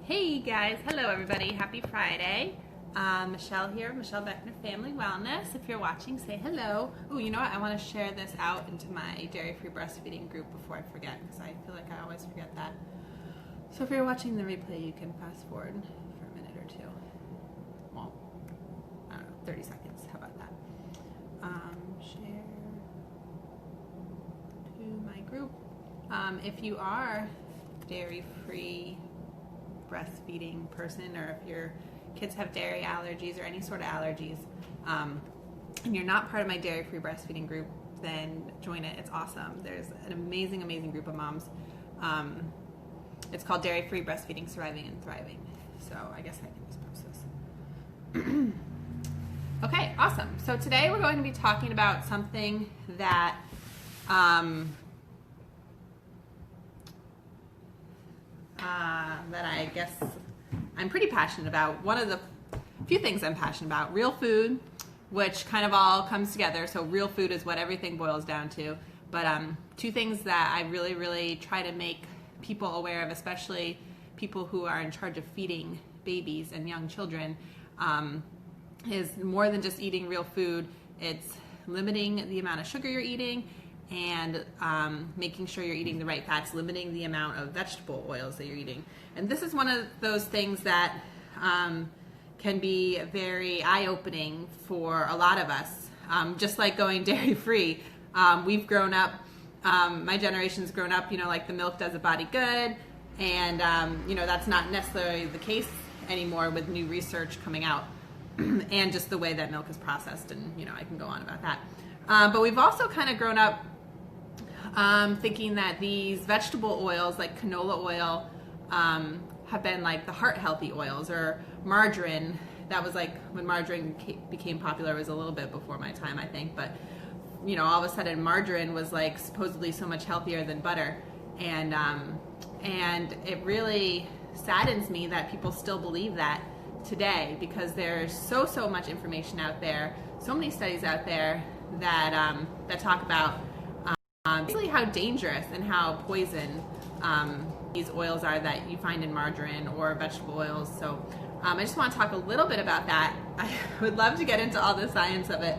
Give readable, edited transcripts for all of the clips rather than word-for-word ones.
Hey guys, hello everybody, happy Friday. Michelle here, Michelle Beckner Family Wellness. If you're watching, say hello. Oh, you know what? I want to share this out into my dairy-free breastfeeding group before I forget, because I feel like I always forget that. So if you're watching the replay, you can fast forward for a minute or two. Well, I don't know, 30 seconds. How about that? Share to my group. If you are dairy-free breastfeeding person, or if your kids have dairy allergies or any sort of allergies, and you're not part of my dairy-free breastfeeding group, then join it. It's awesome. There's an amazing group of moms. It's called Dairy-Free Breastfeeding, Surviving and Thriving. So I guess I can just post this. Okay, awesome. So today we're going to be talking about something that that I guess I'm pretty passionate about. One of the few things I'm passionate about, real food, which kind of all comes together. So real food is what everything boils down to. But two things that I really try to make people aware of, especially people who are in charge of feeding babies and young children, is more than just eating real food. It's limiting the amount of sugar you're eating, and making sure you're eating the right fats, limiting the amount of vegetable oils that you're eating. And this is one of those things that can be very eye-opening for a lot of us. Just like going dairy-free, we've grown up, my generation's grown up, like the milk does a body good, and that's not necessarily the case anymore with new research coming out, and just the way that milk is processed, and I can go on about that. But we've also kind of grown up thinking that these vegetable oils like canola oil have been like the heart healthy oils, or margarine. That was like when margarine became popular. It was a little bit before my time, I think, but all of a sudden margarine was like supposedly so much healthier than butter, and it really saddens me that people still believe that today, because there's so much information out there, so many studies out there that that talk about basically how dangerous and how poison these oils are that you find in margarine or vegetable oils. So I just want to talk a little bit about that. I would love to get into all the science of it,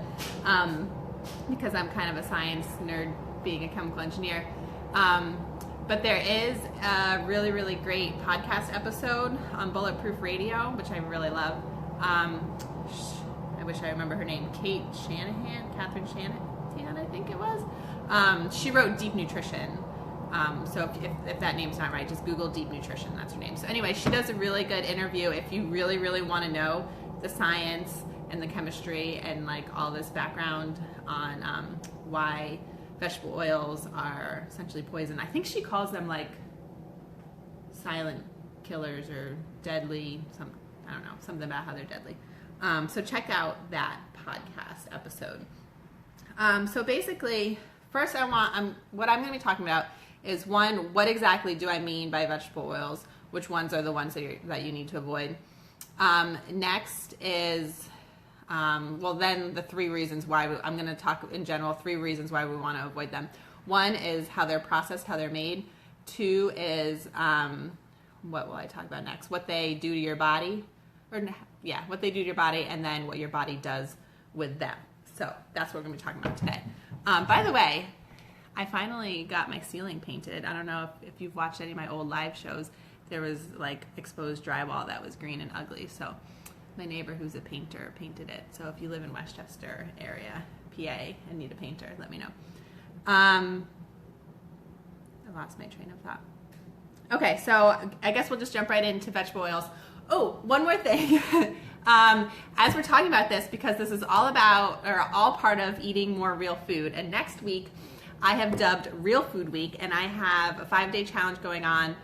because I'm kind of a science nerd, being a chemical engineer. But there is a really great podcast episode on Bulletproof Radio, which I really love. I wish I remember her name. Catherine Shanahan, I think it was. She wrote Deep Nutrition. So if that name's not right, just Google Deep Nutrition. That's her name. So anyway, she does a really good interview if you really want to know the science and the chemistry and like all this background on why vegetable oils are essentially poison. I think she calls them like silent killers or deadly. I don't know, something about how they're deadly. So check out that podcast episode. So basically, first what I'm going to be talking about is, one, what exactly do I mean by vegetable oils? Which ones are the ones that you need to avoid? Next is, then the three reasons why I'm going to talk in general, three reasons why we want to avoid them. One is how they're processed, how they're made. Two is, what will I talk about next? What they do to your body, what they do to your body, and then what your body does with them. So that's what we're going to be talking about today. By the way, I finally got my ceiling painted. I don't know if you've watched any of my old live shows. There was like exposed drywall that was green and ugly. So my neighbor, who's a painter, painted it. So if you live in Westchester area, PA, and need a painter, let me know. I lost my train of thought. Okay, so I guess we'll just jump right into vegetable oils. Oh, one more thing. As we're talking about this, because this is all part of eating more real food, and next week I have dubbed Real Food Week, and I have a 5-day challenge going on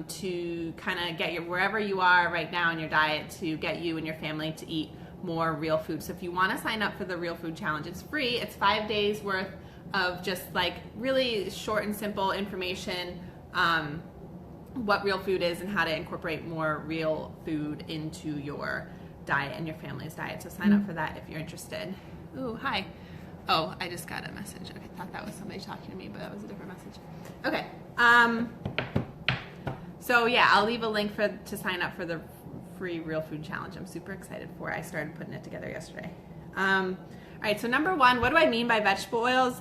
to kind of get you wherever you are right now in your diet, to get you and your family to eat more real food. So if you want to sign up for the Real Food Challenge, it's free. It's 5 days worth of just like really short and simple information, what real food is and how to incorporate more real food into your diet and your family's diet. So sign up for that if you're interested. Ooh, hi. Oh, I just got a message. Okay, I thought that was somebody talking to me, but that was a different message. Okay. So yeah, I'll leave a link to sign up for the free Real Food Challenge. I'm super excited for it. I started putting it together yesterday. All right, so number one, what do I mean by vegetable oils?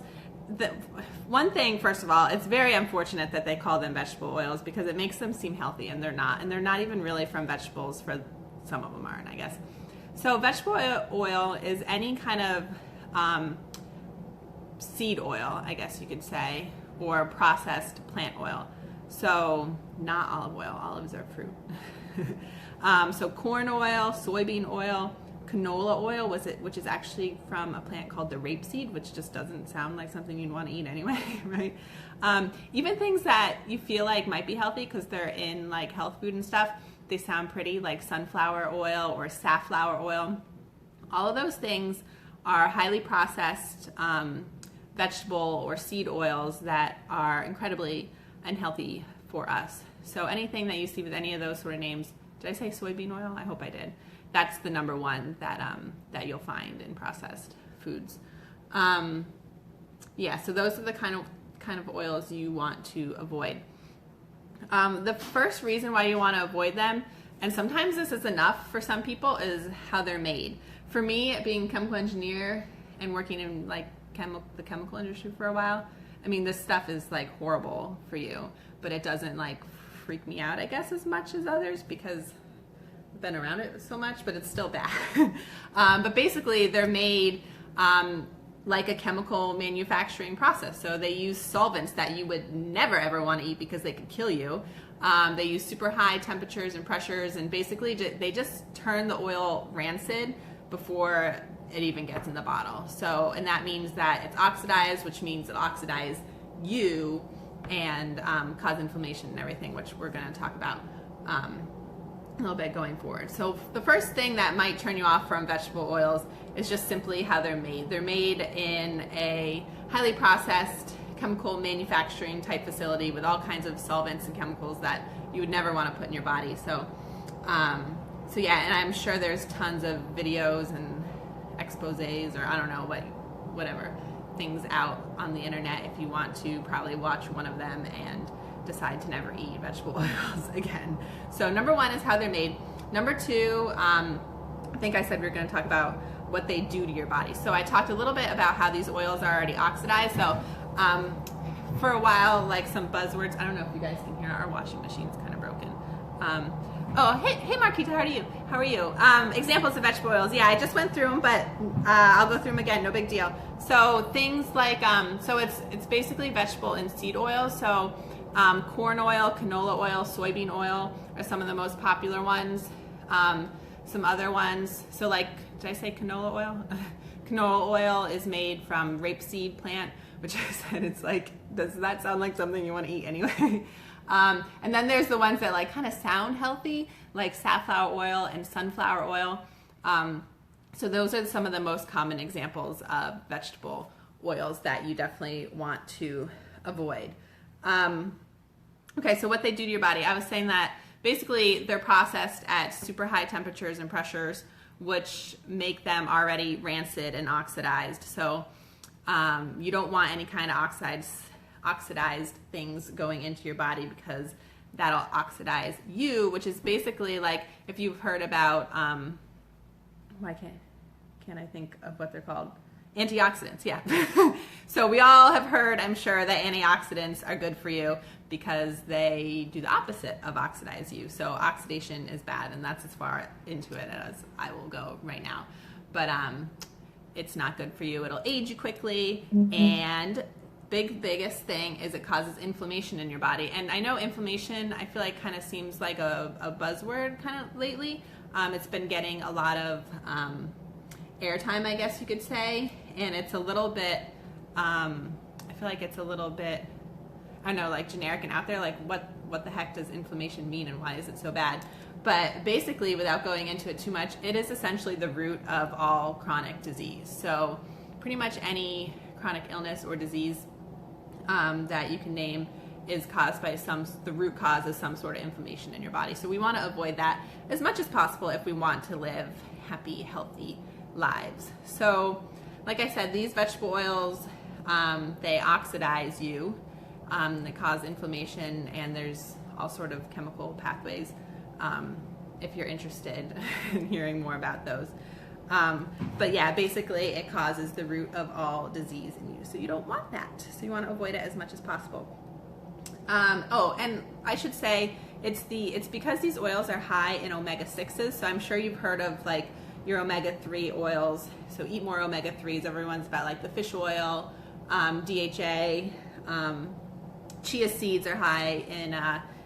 The one thing, first of all, it's very unfortunate that they call them vegetable oils because it makes them seem healthy, and they're not even really from vegetables. For some of them aren't, I guess. So vegetable oil is any kind of seed oil, I guess you could say, or processed plant oil. So not olive oil. Olives are fruit. So corn oil, soybean oil, canola oil, which is actually from a plant called the rapeseed, which just doesn't sound like something you'd want to eat anyway, right? Even things that you feel like might be healthy because they're in like health food and stuff, they sound pretty, like sunflower oil or safflower oil. All of those things are highly processed vegetable or seed oils that are incredibly unhealthy for us. So anything that you see with any of those sort of names, did I say soybean oil? I hope I did. That's the number one that you'll find in processed foods. Yeah, so those are the kind of oils you want to avoid. The first reason why you want to avoid them, and sometimes this is enough for some people, is how they're made. For me, being a chemical engineer and working in like the chemical industry for a while, I mean, this stuff is like horrible for you, but it doesn't like freak me out, I guess, as much as others because I've been around it so much, but it's still bad. But basically, they're made like a chemical manufacturing process. So they use solvents that you would never ever want to eat because they could kill you. They use super high temperatures and pressures, and basically they just turn the oil rancid before it even gets in the bottle. So, and that means that it's oxidized, which means it oxidizes you and cause inflammation and everything, which we're going to talk about a little bit going forward. So the first thing that might turn you off from vegetable oils is just simply how they're made. They're made in a highly processed chemical manufacturing type facility with all kinds of solvents and chemicals that you would never want to put in your body. So yeah, and I'm sure there's tons of videos and exposés, or I don't know, whatever things out on the internet if you want to probably watch one of them and decide to never eat vegetable oils again. So number one is how they're made. Number two, I think I said we were going to talk about what they do to your body. So I talked a little bit about how these oils are already oxidized. So for a while, like some buzzwords, I don't know if you guys can hear, our washing machine's kind of broken. Hey Marquita, how are you? Examples of vegetable oils. Yeah, I just went through them, but I'll go through them again, no big deal. So things like, so it's basically vegetable and seed oil. So corn oil, canola oil, soybean oil are some of the most popular ones. Some other ones, so like, did I say canola oil? Canola oil is made from rapeseed plant, which I said, it's like, does that sound like something you want to eat anyway? And then there's the ones that like kind of sound healthy, like safflower oil and sunflower oil. So those are some of the most common examples of vegetable oils that you definitely want to avoid. Okay, so what they do to your body. I was saying that basically they're processed at super high temperatures and pressures, which make them already rancid and oxidized. So you don't want any kind of oxidized things going into your body because that'll oxidize you, which is basically like, if you've heard about, why can't I think of what they're called? Antioxidants, yeah. So we all have heard, I'm sure, that antioxidants are good for you because they do the opposite of oxidize you. So oxidation is bad, and that's as far into it as I will go right now. But it's not good for you. It'll age you quickly, and biggest thing is it causes inflammation in your body. And I know inflammation, I feel like kind of seems like a buzzword kind of lately. It's been getting a lot of airtime, I guess you could say, and it's a little bit, I feel like it's a little bit, I don't know, like generic and out there, like what the heck does inflammation mean and why is it so bad? But basically, without going into it too much, it is essentially the root of all chronic disease. So pretty much any chronic illness or disease that you can name is caused by the root cause is some sort of inflammation in your body. So we want to avoid that as much as possible if we want to live happy, healthy lives. So like I said, these vegetable oils, they oxidize you, they cause inflammation, and there's all sort of chemical pathways, if you're interested in hearing more about those. But yeah, basically it causes the root of all disease in you. So you don't want that. So you want to avoid it as much as possible. Oh, and I should say it's because these oils are high in omega-6s. So I'm sure you've heard of like your omega-3 oils. So eat more omega-3s. Everyone's about like the fish oil, DHA, chia seeds are high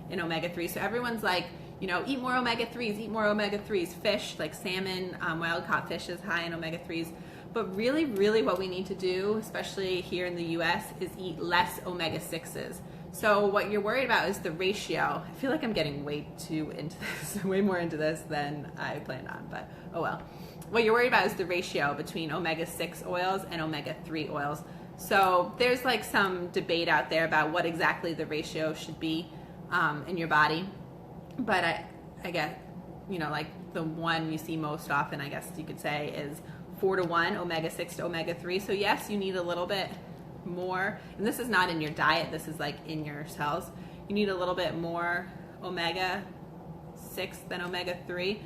in omega-3. So everyone's like, you know, eat more omega-3s, eat more omega-3s. Fish, like salmon, wild caught fish is high in omega-3s. But really, really what we need to do, especially here in the US, is eat less omega-6s. So what you're worried about is the ratio. I feel like I'm getting way too into this, way more into this than I planned on, but oh well. What you're worried about is the ratio between omega-6 oils and omega-3 oils. So there's like some debate out there about what exactly the ratio should be in your body. But I get, you know, like the one you see most often, I guess you could say, is 4-to-1 omega-6 to omega-3. So yes, you need a little bit more, and this is not in your diet, this is like in your cells. You need a little bit more omega-6 than omega-3.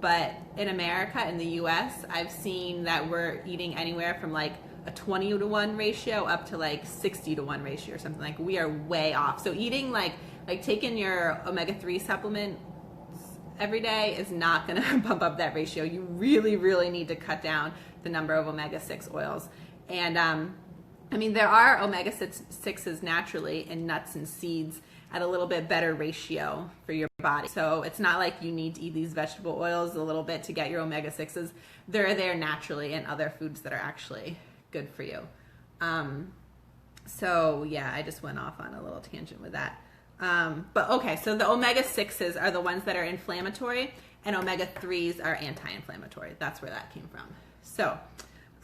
But in America, in the US, I've seen that we're eating anywhere from like a 20-to-1 ratio up to like 60-to-1 ratio or something. Like we are way off. So eating like taking your omega-3 supplement every day is not going to bump up that ratio. You really, really need to cut down the number of omega-6 oils. And I mean, there are omega-6s naturally in nuts and seeds at a little bit better ratio for your body. So it's not like you need to eat these vegetable oils a little bit to get your omega-6s. They're there naturally in other foods that are actually good for you. So yeah, I just went off on a little tangent with that. But okay, so the omega-6s are the ones that are inflammatory, and omega-3s are anti-inflammatory. That's where that came from. So,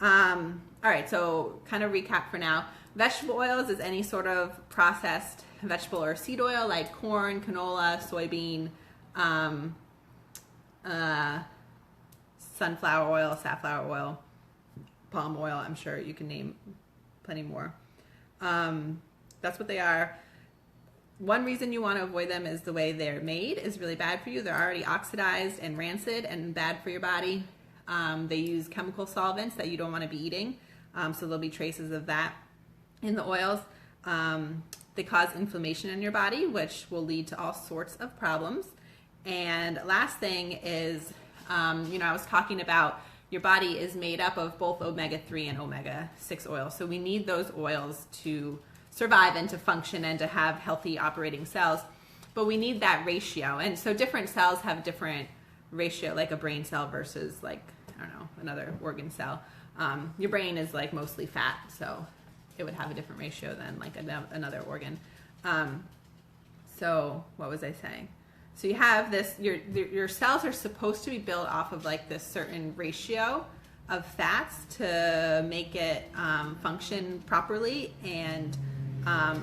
all right, so kind of recap for now. Vegetable oils is any sort of processed vegetable or seed oil like corn, canola, soybean, sunflower oil, safflower oil, palm oil. I'm sure you can name plenty more. That's what they are. One reason you want to avoid them is the way they're made is really bad for you. They're already oxidized and rancid and bad for your body. They use chemical solvents that you don't want to be eating. So there'll be traces of that in the oils. They cause inflammation in your body, which will lead to all sorts of problems. And last thing is, you know, I was talking about your body is made up of both omega-3 and omega-6 oils. So we need those oils to survive and to function and to have healthy operating cells. But we need that ratio. And so different cells have different ratio, like a brain cell versus like, I don't know, another organ cell. Your brain is like mostly fat, so it would have a different ratio than like another organ. So what was I saying? So you have this, your cells are supposed to be built off of like this certain ratio of fats to make it function properly and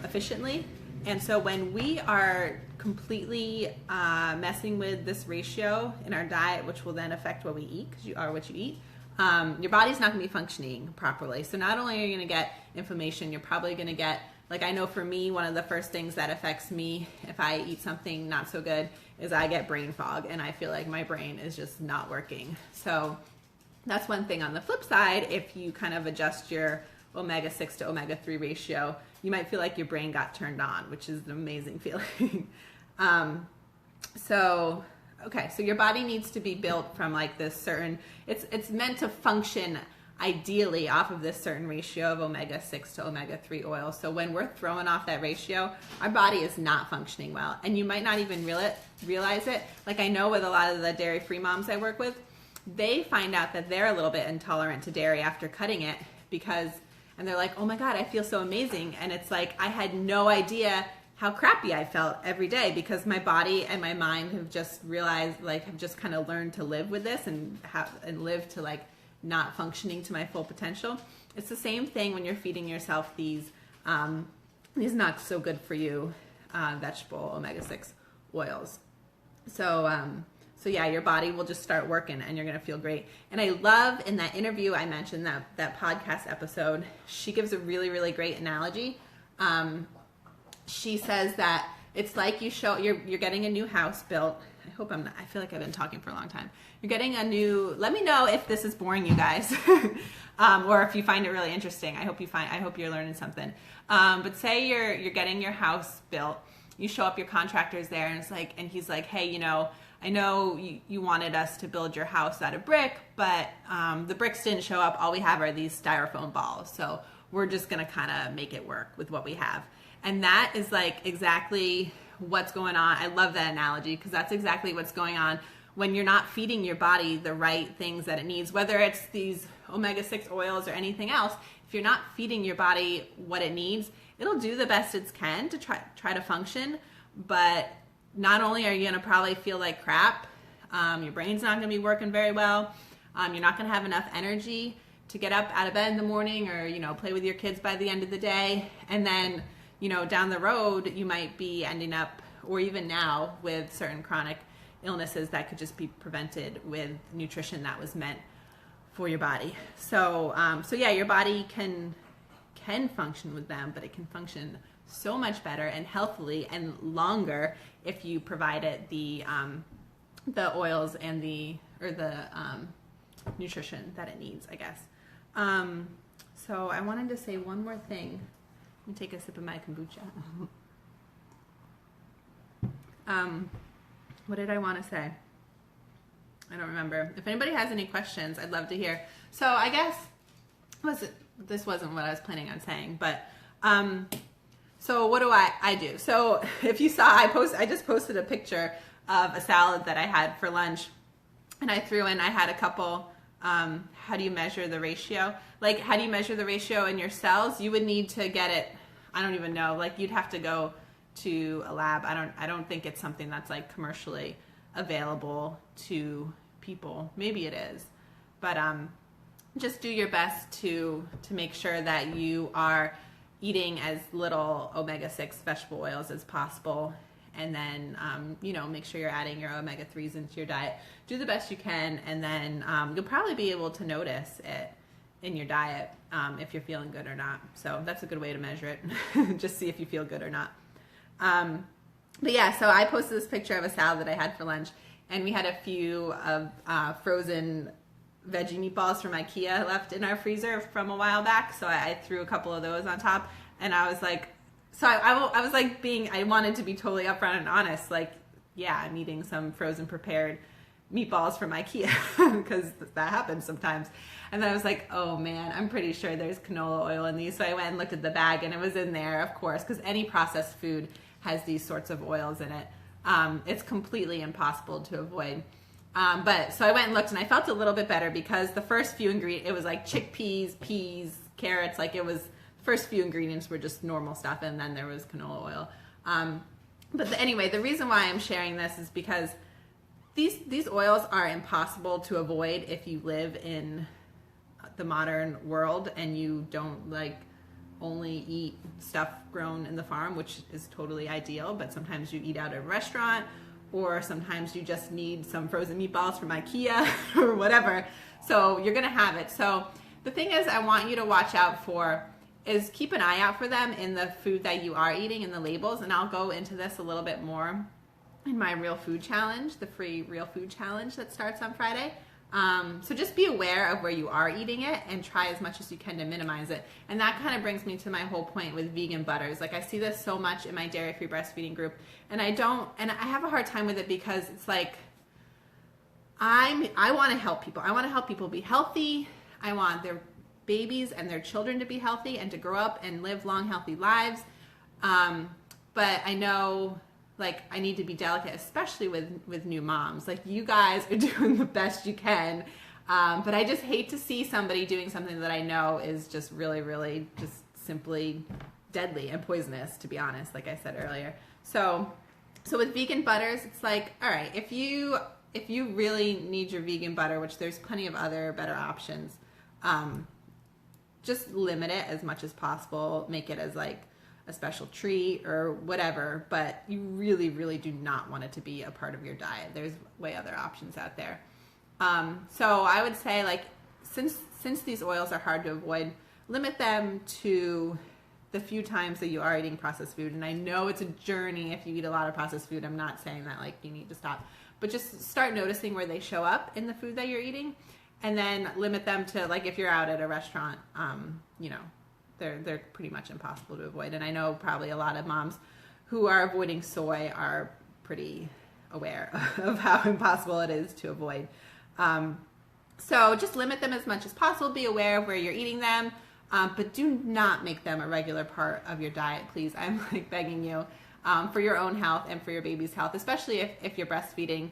efficiently. And so when we are completely messing with this ratio in our diet, which will then affect what we eat, because you are what you eat, your body's not going to be functioning properly. So not only are you going to get inflammation, you're probably going to get, like I know for me, one of the first things that affects me if I eat something not so good is I get brain fog, and I feel like my brain is just not working. So that's one thing. On the flip side, if you kind of adjust your omega-6 to omega-3 ratio, you might feel like your brain got turned on, which is an amazing feeling. So your body needs to be built from like this certain, it's meant to function ideally off of this certain ratio of omega-6 to omega-3 oil. So when we're throwing off that ratio, our body is not functioning well. And you might not even realize it. Like I know with a lot of the dairy-free moms I work with, they find out that they're a little bit intolerant to dairy after cutting it and they're like, oh my God, I feel so amazing. And it's like, I had no idea how crappy I felt every day because my body and my mind have just realized, like, have just kind of learned to live with this and live to like not functioning to my full potential. It's the same thing when you're feeding yourself these not so good for you vegetable omega-6 oils. So yeah, your body will just start working and you're going to feel great. And I love in that interview I mentioned, that podcast episode, she gives a really, really great analogy. She says that It's like you're getting a new house built. I feel like I've been talking for a long time. You're getting let me know if this is boring you guys, or if you find it really interesting. I hope you're learning something. But say you're getting your house built. You show up your contractor's there, and he's like, hey, I know you wanted us to build your house out of brick, but the bricks didn't show up. All we have are these styrofoam balls. So we're just going to kind of make it work with what we have. And that is like exactly what's going on. I love that analogy because that's exactly what's going on when you're not feeding your body the right things that it needs, whether it's these omega-6 oils or anything else. If you're not feeding your body what it needs, it'll do the best it can to try to function, but not only are you going to probably feel like crap, your brain's not going to be working very well, you're not going to have enough energy to get up out of bed in the morning or, play with your kids by the end of the day. And then, down the road, you might be ending up, or even now, with certain chronic illnesses that could just be prevented with nutrition that was meant for your body. So yeah, your body can function with them, but it can function so much better and healthily and longer if you provide it the oils and the nutrition that it needs, I guess. So I wanted to say one more thing. Let me take a sip of my kombucha. What did I want to say? I don't remember. If anybody has any questions, I'd love to hear. So I guess this wasn't what I was planning on saying, but so what do I do? So if you saw, I just posted a picture of a salad that I had for lunch, and I had a couple. How do you measure the ratio? Like, how do you measure the ratio in your cells? You would need to get it. I don't even know. Like, you'd have to go to a lab. I don't think it's something that's like commercially available to people. Maybe it is, but just do your best to make sure that you are eating as little omega-6 vegetable oils as possible, and then make sure you're adding your omega-3s into your diet. Do the best you can, and then you'll probably be able to notice it in your diet if you're feeling good or not. So that's a good way to measure it. Just see if you feel good or not. But yeah, so I posted this picture of a salad that I had for lunch, and we had a few of frozen veggie meatballs from IKEA left in our freezer from a while back. So I threw a couple of those on top, and I was like, I was like I wanted to be totally upfront and honest. Like, yeah, I'm eating some frozen prepared meatballs from IKEA because that happens sometimes. And then I was like, oh man, I'm pretty sure there's canola oil in these. So I went and looked at the bag, and it was in there, of course, because any processed food has these sorts of oils in it. It's completely impossible to avoid. But so I went and looked, and I felt a little bit better because the first few ingredients, it was like chickpeas, peas, carrots, like it was, the first few ingredients were just normal stuff, and then there was canola oil. Anyway, the reason why I'm sharing this is because these oils are impossible to avoid if you live in the modern world and you don't only eat stuff grown in the farm, which is totally ideal, but sometimes you eat out at a restaurant, or sometimes you just need some frozen meatballs from IKEA or whatever. So you're gonna have it. So the thing is, I want you to watch out for is keep an eye out for them in the food that you are eating, in the labels, and I'll go into this a little bit more in my Real Food Challenge, the free Real Food Challenge that starts on Friday. So just be aware of where you are eating it and try as much as you can to minimize it. And that kind of brings me to my whole point with vegan butters. Like, I see this so much in my dairy-free breastfeeding group, and I have a hard time with it because it's like, I want to help people. I want to help people be healthy. I want their babies and their children to be healthy and to grow up and live long, healthy lives. But I know, I need to be delicate, especially with new moms. You guys are doing the best you can. But I just hate to see somebody doing something that I know is just really, really just simply deadly and poisonous, to be honest, like I said earlier. So with vegan butters, it's like, all right, if you really need your vegan butter, which there's plenty of other better options, just limit it as much as possible. Make it as a special treat or whatever, but you really, really do not want it to be a part of your diet. There's way other options out there. So I would say, since these oils are hard to avoid, limit them to the few times that you are eating processed food. And I know it's a journey if you eat a lot of processed food. I'm not saying that like you need to stop, but just start noticing where they show up in the food that you're eating, and then limit them to, like, if you're out at a restaurant, you know, they're pretty much impossible to avoid. And I know probably a lot of moms who are avoiding soy are pretty aware of how impossible it is to avoid. So just limit them as much as possible. Be aware of where you're eating them, but do not make them a regular part of your diet, please. I'm like begging you, for your own health and for your baby's health, especially if you're breastfeeding,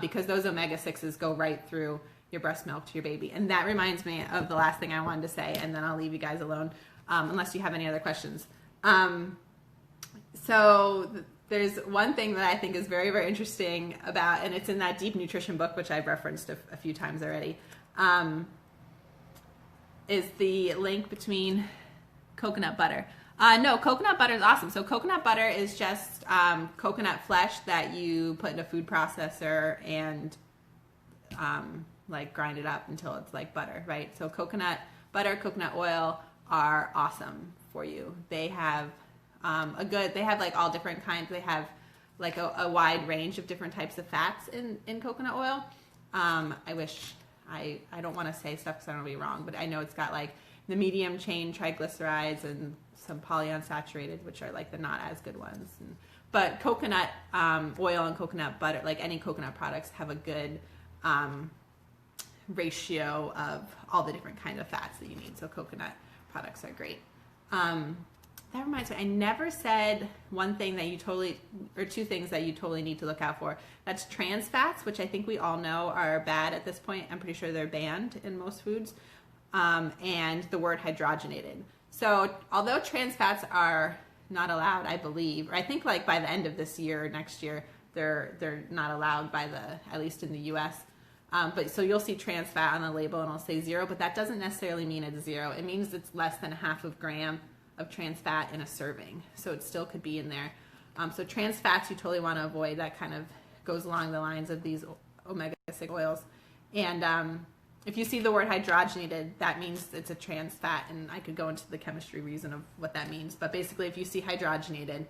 because those omega-6s go right through your breast milk to your baby. And that reminds me of the last thing I wanted to say, and then I'll leave you guys alone, unless you have any other questions. There's one thing that I think is very, very interesting about, and it's in that Deep Nutrition book, which I've referenced a few times already, is the link between coconut butter. No, coconut butter is awesome. So coconut butter is just coconut flesh that you put in a food processor and like grind it up until it's like butter, right? So coconut butter, coconut oil are awesome for you. They have they have like all different kinds. They have like a wide range of different types of fats in coconut oil. I don't want to say stuff because I don't want to be wrong, but I know it's got like the medium chain triglycerides and some polyunsaturated, which are like the not as good ones. But coconut oil and coconut butter, like any coconut products, have a good ratio of all the different kinds of fats that you need. So coconut products are great. That reminds me, I never said one thing that you totally, or two things that you totally need to look out for. That's trans fats, which I think we all know are bad at this point. I'm pretty sure they're banned in most foods. And the word hydrogenated. So although trans fats are not allowed, I believe, or I think like by the end of this year or next year, they're not allowed by at least in the US. But so you'll see trans fat on the label and it'll say 0, but that doesn't necessarily mean it's 0. It means it's less than 1/2 gram of trans fat in a serving. So it still could be in there. So trans fats you totally want to avoid. That kind of goes along the lines of these omega-6 oils. And if you see the word hydrogenated, that means it's a trans fat. And I could go into the chemistry reason of what that means. But basically, if you see hydrogenated,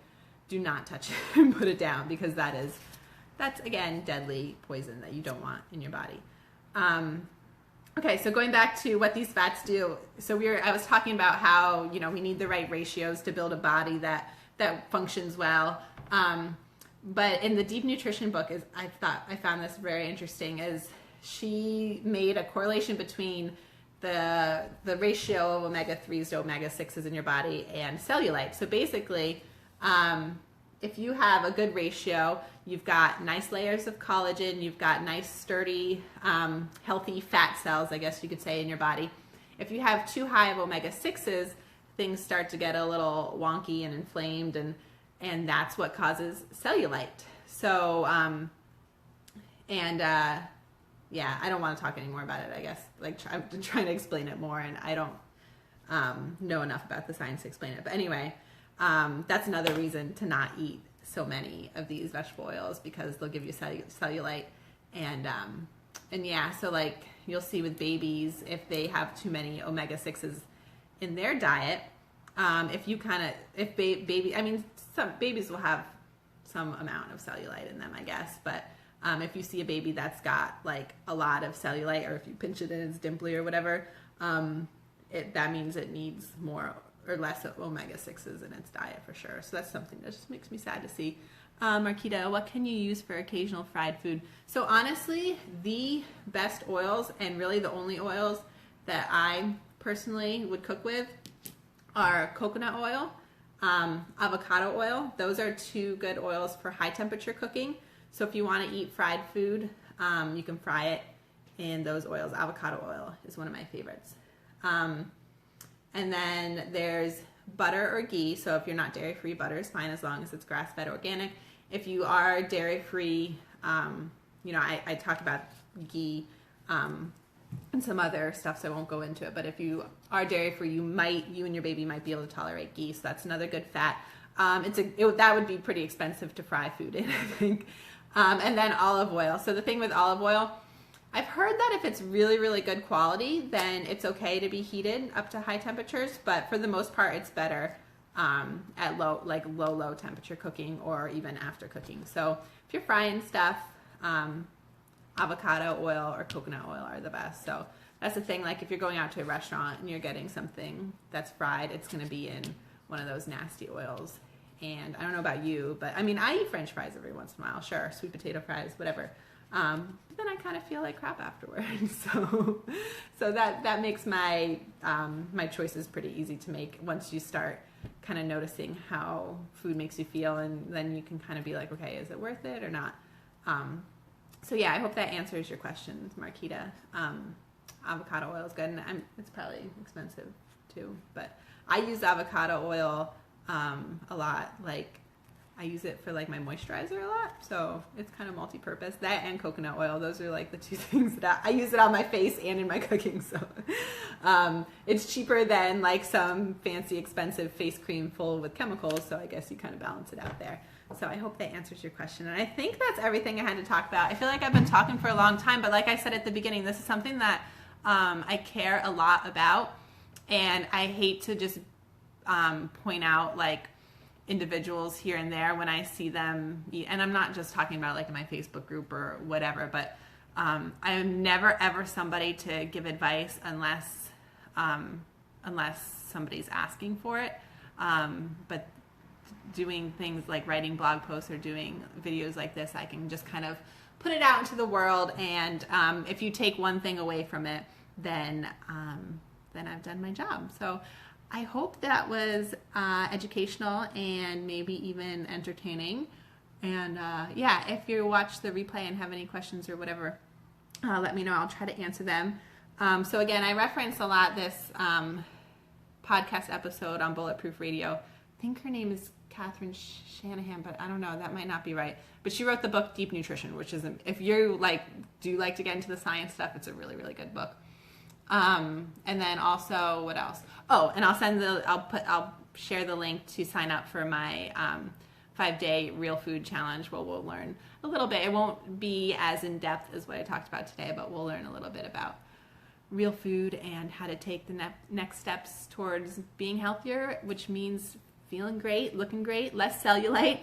do not touch it and put it down, because that's again deadly poison that you don't want in your body. Okay, so going back to what these fats do. So I was talking about how, you know, we need the right ratios to build a body that functions well. But in the Deep Nutrition book, I found this very interesting, is she made a correlation between the ratio of omega-3s to omega-6s in your body and cellulite. So basically, if you have a good ratio, you've got nice layers of collagen, you've got nice, sturdy, healthy fat cells, I guess you could say, in your body. If you have too high of omega-6s, things start to get a little wonky and inflamed, and that's what causes cellulite. So, yeah, I don't want to talk anymore about it, I guess. Like, I'm trying to explain it more, and I don't know enough about the science to explain it. But anyway, that's another reason to not eat so many of these vegetable oils, because they'll give you cellulite. And yeah, so like you'll see with babies, if they have too many omega-6s in their diet, baby, I mean, some babies will have some amount of cellulite in them, I guess, but if you see a baby that's got like a lot of cellulite, or if you pinch it and it's dimply or whatever, that means it needs more or less of omega-6s in its diet for sure. So that's something that just makes me sad to see. Marquita, what can you use for occasional fried food? So honestly, the best oils, and really the only oils that I personally would cook with, are coconut oil, avocado oil. Those are two good oils for high temperature cooking. So if you want to eat fried food, you can fry it in those oils. Avocado oil is one of my favorites. And then there's butter or ghee. So if you're not dairy-free, butter is fine as long as it's grass-fed organic. If you are dairy-free, you know, I talked about ghee and some other stuff, so I won't go into it. But if you are dairy-free, you and your baby might be able to tolerate ghee. So that's another good fat. That would be pretty expensive to fry food in, I think. And then olive oil. So the thing with olive oil, I've heard that if it's really, really good quality, then it's okay to be heated up to high temperatures. But for the most part, it's better at low temperature cooking or even after cooking. So if you're frying stuff, avocado oil or coconut oil are the best. So that's the thing, like if you're going out to a restaurant and you're getting something that's fried, it's going to be in one of those nasty oils. And I don't know about you, but I mean, I eat French fries every once in a while, sure, sweet potato fries, whatever. But then I kind of feel like crap afterwards. So that makes my my choices pretty easy to make once you start kind of noticing how food makes you feel, and then you can kind of be like, okay, is it worth it or not? So yeah, I hope that answers your questions, Marquita. Avocado oil is good, and it's probably expensive too, but I use avocado oil a lot. Like I use it for like my moisturizer a lot, so it's kind of multi-purpose. That and coconut oil, those are like the two things that I use it on my face and in my cooking. So it's cheaper than like some fancy expensive face cream full with chemicals, so I guess you kind of balance it out there. So I hope that answers your question, and I think that's everything I had to talk about. I feel like I've been talking for a long time, but like I said at the beginning, this is something that I care a lot about, and I hate to just point out like individuals here and there when I see them eat. And I'm not just talking about like in my Facebook group or whatever, but I am never ever somebody to give advice unless somebody's asking for it. But doing things like writing blog posts or doing videos like this, I can just kind of put it out into the world, and if you take one thing away from it, then I've done my job. So I hope that was educational and maybe even entertaining. And yeah, if you watch the replay and have any questions or whatever, let me know. I'll try to answer them. So again, I reference a lot this podcast episode on Bulletproof Radio. I think her name is Catherine Shanahan, but I don't know, that might not be right. But she wrote the book Deep Nutrition, which is, if you do like to get into the science stuff, it's a really, really good book. And then also, what else? Oh, and I'll share the link to sign up for my 5-day real food challenge, where we'll learn a little bit. It won't be as in depth as what I talked about today, but we'll learn a little bit about real food and how to take the next steps towards being healthier, which means feeling great, looking great, less cellulite,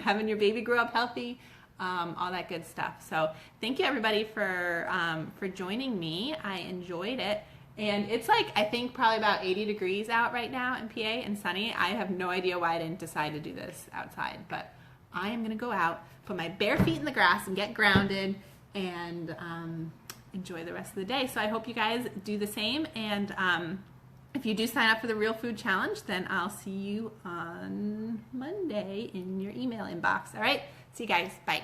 having your baby grow up healthy, all that good stuff. So thank you everybody for joining me. I enjoyed it. And it's like, I think probably about 80 degrees out right now in PA and sunny. I have no idea why I didn't decide to do this outside, but I am going to go out, put my bare feet in the grass and get grounded and enjoy the rest of the day. So I hope you guys do the same. And if you do sign up for the Real Food Challenge, then I'll see you on Monday in your email inbox. All right. See you guys. Bye.